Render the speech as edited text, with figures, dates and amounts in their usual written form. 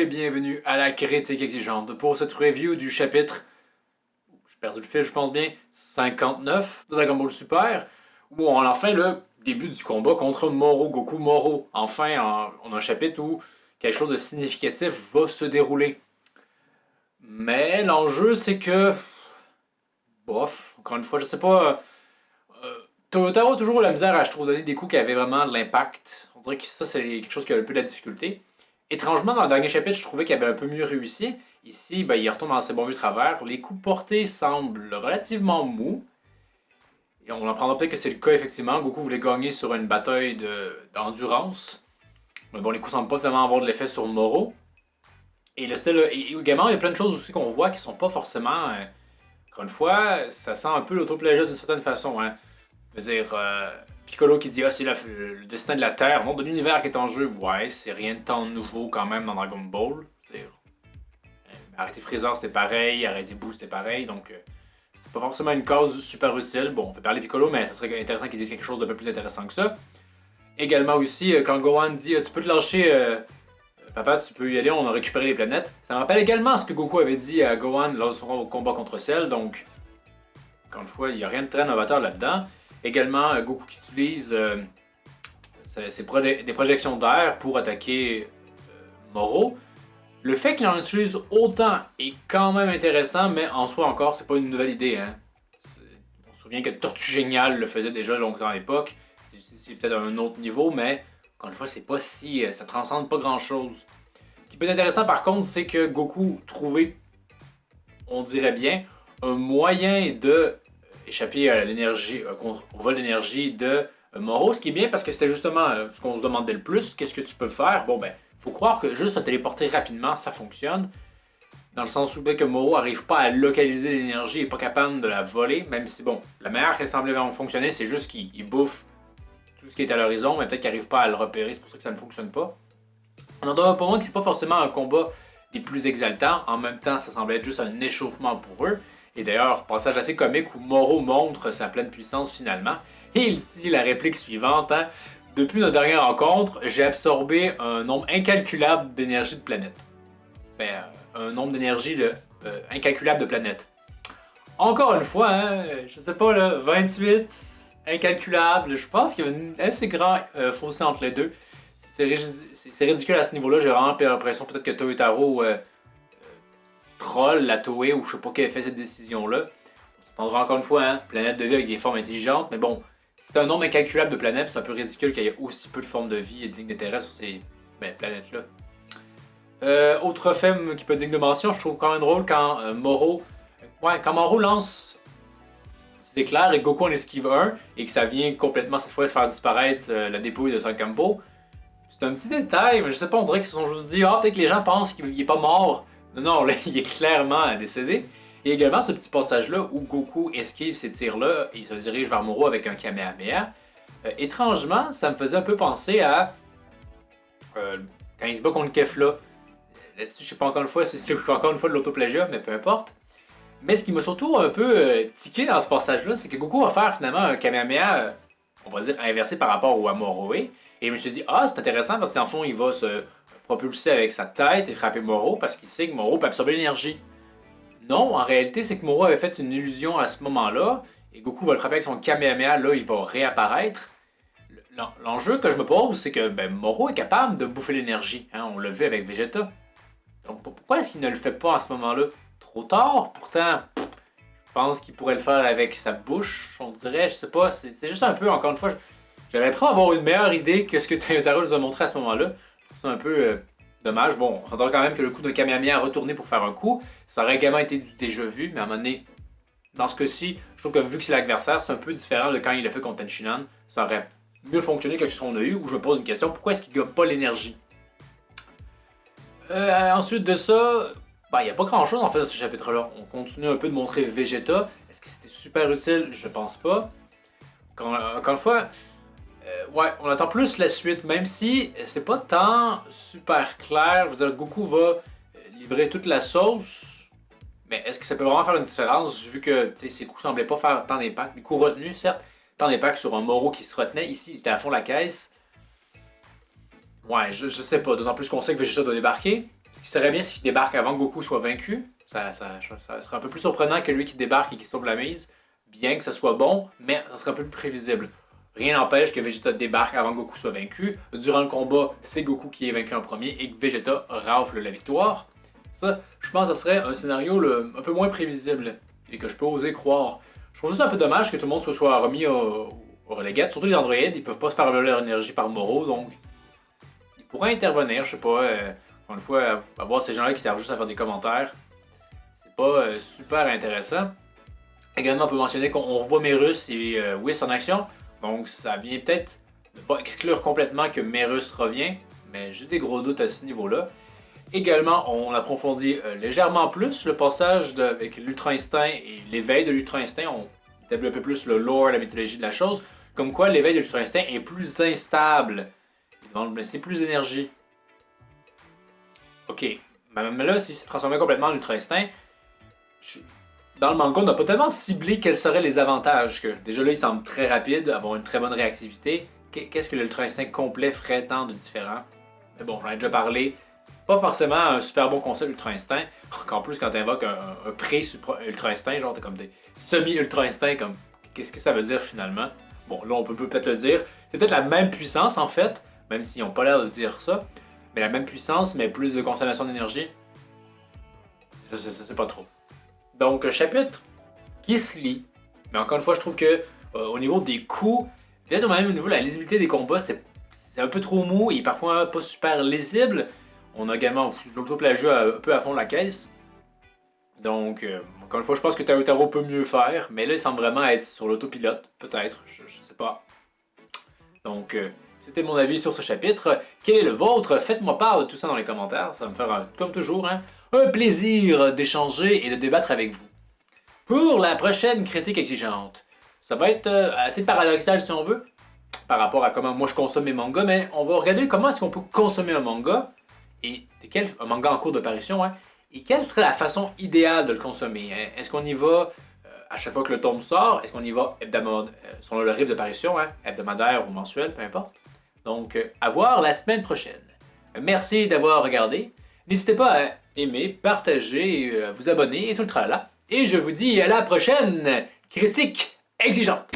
bienvenue à la critique exigeante pour cette review du chapitre, j'ai perdu le fil je pense bien, 59 de Dragon Ball Super, où on a enfin le début du combat contre Moro, Goku Moro. Enfin, on a un chapitre où quelque chose de significatif va se dérouler. Mais l'enjeu c'est que, bof, encore une fois, je sais pas, Toyotaro a toujours la misère à, je trouve, donner des coups qui avaient vraiment de l'impact. On dirait que ça c'est quelque chose qui a un peu de la difficulté. Étrangement, dans le dernier chapitre, je trouvais qu'il avait un peu mieux réussi. Ici, il retourne dans ses bons vieux travers. Les coups portés semblent relativement mous. Et on en prendra peut-être que c'est le cas, effectivement. Goku voulait gagner sur une bataille d'endurance. Mais bon, les coups semblent pas vraiment avoir de l'effet sur Moro. Et le style, et également, il y a plein de choses aussi qu'on voit qui sont pas forcément. Encore une fois, ça sent un peu l'autoplagiat d'une certaine façon. Hein. Je veux dire, Piccolo qui dit ah c'est le destin de la Terre, non de l'univers qui est en jeu. Ouais, c'est rien de tant nouveau quand même dans Dragon Ball. Arrêter Freezer c'était pareil, arrêter Boo c'était pareil, donc c'est pas forcément une cause super utile. Bon, on fait parler Piccolo, mais ça serait intéressant qu'ils disent quelque chose de peu plus intéressant que ça. Également aussi, quand Gohan dit tu peux te lâcher, papa, tu peux y aller, on a récupéré les planètes. Ça me rappelle également ce que Goku avait dit à Gohan lors de son combat contre Cell, donc encore une fois, il n'y a rien de très novateur là-dedans. Également, Goku qui utilise des projections d'air pour attaquer Moro. Le fait qu'il en utilise autant est quand même intéressant, mais en soi encore, c'est pas une nouvelle idée. Hein. On se souvient que Tortue Géniale le faisait déjà longtemps à l'époque. C'est peut-être un autre niveau, mais encore une fois, c'est pas si. Ça transcende pas grand-chose. Ce qui peut être intéressant par contre, c'est que Goku trouvait, on dirait bien, un moyen de échapper à l'énergie, au vol d'énergie de Moro, ce qui est bien parce que c'était justement ce qu'on se demandait le plus. Qu'est-ce que tu peux faire? Bon ben, faut croire que juste se téléporter rapidement, ça fonctionne. Dans le sens où que Moro n'arrive pas à localiser l'énergie et n'est pas capable de la voler, même si bon, la manière qu'elle semblait fonctionner, c'est juste qu'il bouffe tout ce qui est à l'horizon, mais peut-être qu'il n'arrive pas à le repérer, c'est pour ça que ça ne fonctionne pas. On entend pour moi que c'est pas forcément un combat des plus exaltants, en même temps ça semblait être juste un échauffement pour eux. Et d'ailleurs, passage assez comique où Moro montre sa pleine puissance finalement. Et il dit la réplique suivante, hein, depuis notre dernière rencontre, j'ai absorbé un nombre incalculable d'énergie de planètes. Ben, un nombre d'énergie incalculable de planètes. Encore une fois, hein, je sais pas, là, 28, incalculable, je pense qu'il y a un assez grand fossé entre les deux. C'est ridicule à ce niveau-là, j'ai vraiment l'impression peut-être que Toyotaro troll la Toei ou je sais pas qui a fait cette décision-là. On entendra encore une fois, hein, planète de vie avec des formes intelligentes, mais bon, c'est un nombre incalculable de planètes, c'est un peu ridicule qu'il y ait aussi peu de formes de vie et dignes d'intérêt sur ces planètes-là. Autre fait qui peut être digne de mention, je trouve quand même drôle quand quand Moro lance ses éclairs et Goku en esquive un et que ça vient complètement cette fois de faire disparaître la dépouille de Sankampo. C'est un petit détail, mais je sais pas, on dirait qu'ils se sont juste dit ah peut-être que les gens pensent qu'il est pas mort. Non, là, il est clairement décédé. Et également ce petit passage-là où Goku esquive ces tirs-là et il se dirige vers Moro avec un Kamehameha. Étrangement, ça me faisait un peu penser à quand il se bat contre Kefla. Là-dessus, je sais pas encore une fois si c'est encore une fois de l'autoplagiat, mais peu importe. Mais ce qui m'a surtout un peu tiqué dans ce passage-là, c'est que Goku va faire finalement un Kamehameha, on va dire inversé par rapport au Amoroe. Et je me suis dit, ah, c'est intéressant parce qu'en fond, il va se propulser avec sa tête et frapper Moro parce qu'il sait que Moro peut absorber l'énergie. Non, en réalité, c'est que Moro avait fait une illusion à ce moment-là et Goku va le frapper avec son Kamehameha, là, il va réapparaître. L'enjeu que je me pose, c'est que Moro est capable de bouffer l'énergie. Hein, on l'a vu avec Vegeta. Donc pourquoi est-ce qu'il ne le fait pas à ce moment-là? Trop tard, pourtant, je pense qu'il pourrait le faire avec sa bouche, on dirait, je sais pas, c'est juste un peu, encore une fois, j'avais l'impression d'avoir une meilleure idée que ce que Toyotaro nous a montré à ce moment-là. Je trouve ça un peu dommage. Bon, on s'entend quand même que le coup de Kamehameha a retourné pour faire un coup, ça aurait également été du déjà vu, mais à un moment donné, dans ce cas-ci, je trouve que vu que c'est l'adversaire, c'est un peu différent de quand il l'a fait contre Tenshinhan, ça aurait mieux fonctionné que ce qu'on a eu, où je me pose une question, pourquoi est-ce qu'il ne gagne pas l'énergie? Ensuite de ça, il n'y a pas grand chose en fait dans ce chapitre-là. On continue un peu de montrer Vegeta. Est-ce que c'était super utile? Je pense pas. Encore une fois, on attend plus la suite, même si c'est pas tant super clair. Je veux dire, Goku va livrer toute la sauce. Mais est-ce que ça peut vraiment faire une différence vu que ses coups semblaient pas faire tant d'impact? Des coups retenus, certes, tant d'impact sur un Moro qui se retenait. Ici, il était à fond la caisse. Ouais, je sais pas, d'autant plus qu'on sait que Vegeta doit débarquer. Ce qui serait bien, c'est qu'il débarque avant que Goku soit vaincu. Ça serait un peu plus surprenant que lui qui débarque et qui sauve la mise. Bien que ça soit bon, mais ça serait un peu plus prévisible. Rien n'empêche que Vegeta débarque avant que Goku soit vaincu. Durant le combat, c'est Goku qui est vaincu en premier et que Vegeta rafle la victoire. Ça, je pense que ce serait un scénario un peu moins prévisible et que je peux oser croire. Je trouve juste un peu dommage que tout le monde soit remis au relégate, surtout les androïdes, ils peuvent pas se faire voler leur énergie par Moro, donc ils pourraient intervenir, je sais pas, encore une fois, à voir ces gens-là qui servent juste à faire des commentaires, c'est pas super intéressant. Également, on peut mentionner qu'on revoit Merus et Whis en action, donc ça vient peut-être ne pas exclure complètement que Merus revient, mais j'ai des gros doutes à ce niveau-là. Également, on approfondit légèrement plus le passage avec l'Ultra Instinct et l'éveil de l'Ultra Instinct. On établit un peu plus le lore, la mythologie de la chose. Comme quoi, l'éveil de l'Ultra Instinct est plus instable. Il demande de laisser plus d'énergie. Ok, mais là, s'il s'est transformé complètement en Ultra Instinct, dans le manga, on n'a pas tellement ciblé quels seraient les avantages. Déjà là, il semble très rapide, avoir une très bonne réactivité. Qu'est-ce que l'Ultra Instinct complet ferait tant de différent? Mais bon, j'en ai déjà parlé. Pas forcément un super bon concept Ultra Instinct. Encore plus quand tu invoques un pré-Ultra Instinct, genre t'as comme des semi-Ultra Instinct, comme qu'est-ce que ça veut dire finalement? Bon, là on peut peut-être le dire. C'est peut-être la même puissance en fait, même s'ils n'ont pas l'air de dire ça. Mais la même puissance, mais plus de consommation d'énergie. Je sais pas trop. Donc, chapitre qui se lit. Mais encore une fois, je trouve que au niveau des coups, peut-être même au niveau de la lisibilité des combats, c'est un peu trop mou et parfois pas super lisible. On a également l'autoplagiat un peu à fond de la caisse. Donc, encore une fois, je pense que Tarotaro peut mieux faire, mais là, il semble vraiment être sur l'autopilote, peut-être, je sais pas. Donc, c'était mon avis sur ce chapitre. Quel est le vôtre? Faites-moi part de tout ça dans les commentaires, ça va me faire, comme toujours, un plaisir d'échanger et de débattre avec vous. Pour la prochaine critique exigeante, ça va être assez paradoxal si on veut, par rapport à comment moi je consomme mes mangas, mais on va regarder comment est-ce qu'on peut consommer un manga, et un manga en cours de parution, et quelle serait la façon idéale de le consommer. Est-ce qu'on y va à chaque fois que le tome sort? Est-ce qu'on y va selon le rythme de parution, hebdomadaire ou mensuel, peu importe. Donc, à voir la semaine prochaine. Merci d'avoir regardé. N'hésitez pas à aimer, partager, vous abonner et tout le tralala. Et je vous dis à la prochaine critique exigeante.